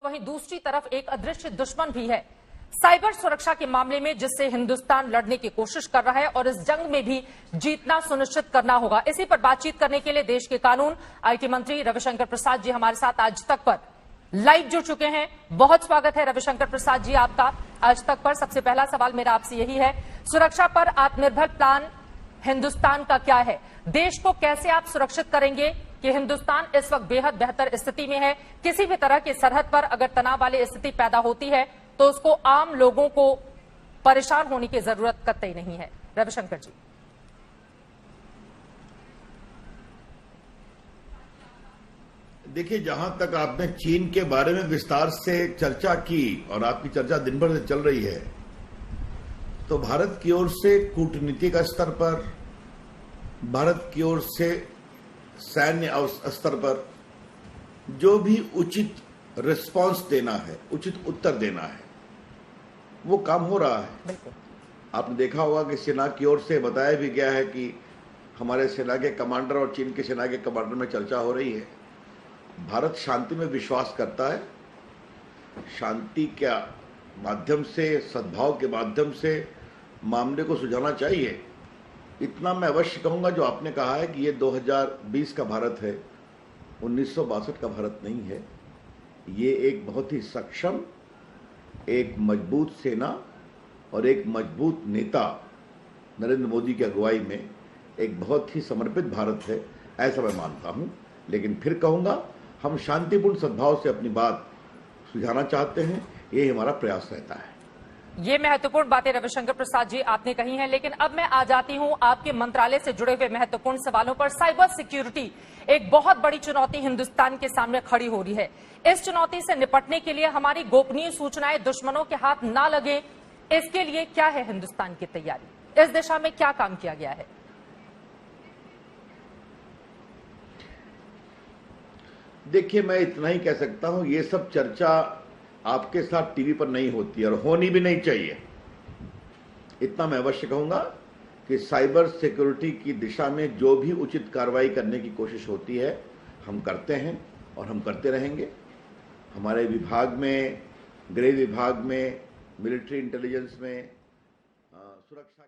वहीं दूसरी तरफ एक अदृश्य दुश्मन भी है साइबर सुरक्षा के मामले में, जिससे हिंदुस्तान लड़ने की कोशिश कर रहा है और इस जंग में भी जीतना सुनिश्चित करना होगा। इसी पर बातचीत करने के लिए देश के कानून आईटी मंत्री रविशंकर प्रसाद जी हमारे साथ आज तक पर लाइव जुड़ चुके हैं। बहुत स्वागत है रविशंकर प्रसाद जी आपका आज तक पर। सबसे पहला सवाल मेरा आपसे यही है, सुरक्षा पर आत्मनिर्भर प्लान हिंदुस्तान का क्या है? देश को कैसे आप सुरक्षित करेंगे कि हिंदुस्तान इस वक्त बेहद बेहतर स्थिति में है? किसी भी तरह की सरहद पर अगर तनाव वाली स्थिति पैदा होती है तो उसको आम लोगों को परेशान होने की जरूरत कतई नहीं है। रविशंकर जी। देखिए, जहां तक आपने चीन के बारे में विस्तार से चर्चा की और आपकी चर्चा दिन भर से चल रही है, तो भारत की ओर से कूटनीति का स्तर पर, भारत की ओर से सैन्य स्तर पर जो भी उचित रिस्पांस देना है, उचित उत्तर देना है, वो काम हो रहा है। आपने देखा होगा कि सेना की ओर से बताया भी गया है कि हमारे सेना के कमांडर और चीन के सेना के कमांडर में चर्चा हो रही है। भारत शांति में विश्वास करता है, शांति के माध्यम से, सद्भाव के माध्यम से मामले को सुलझाना चाहिए। इतना मैं अवश्य कहूंगा, जो आपने कहा है कि ये 2020 का भारत है, 1962 का भारत नहीं है। ये एक बहुत ही सक्षम, एक मजबूत सेना और एक मजबूत नेता नरेंद्र मोदी की अगुवाई में एक बहुत ही समर्पित भारत है, ऐसा मैं मानता हूं। लेकिन फिर कहूंगा, हम शांतिपूर्ण सद्भाव से अपनी बात सुलझाना चाहते हैं, ये हमारा प्रयास रहता है। ये महत्वपूर्ण बातें रविशंकर प्रसाद जी आपने कही हैं, लेकिन अब मैं आ जाती हूं आपके मंत्रालय से जुड़े हुए महत्वपूर्ण सवालों पर। साइबर सिक्योरिटी एक बहुत बड़ी चुनौती हिंदुस्तान के सामने खड़ी हो रही है। इस चुनौती से निपटने के लिए हमारी गोपनीय सूचनाएं दुश्मनों के हाथ ना लगे, इसके लिए क्या है हिंदुस्तान की तैयारी? इस दिशा में क्या काम किया गया है? देखिए, मैं इतना ही कह सकता हूं, ये सब चर्चा आपके साथ टीवी पर नहीं होती और होनी भी नहीं चाहिए। इतना मैं अवश्य कहूंगा कि साइबर सिक्योरिटी की दिशा में जो भी उचित कार्रवाई करने की कोशिश होती है, हम करते हैं और हम करते रहेंगे। हमारे विभाग में, गृह विभाग में, मिलिट्री इंटेलिजेंस में, सुरक्षा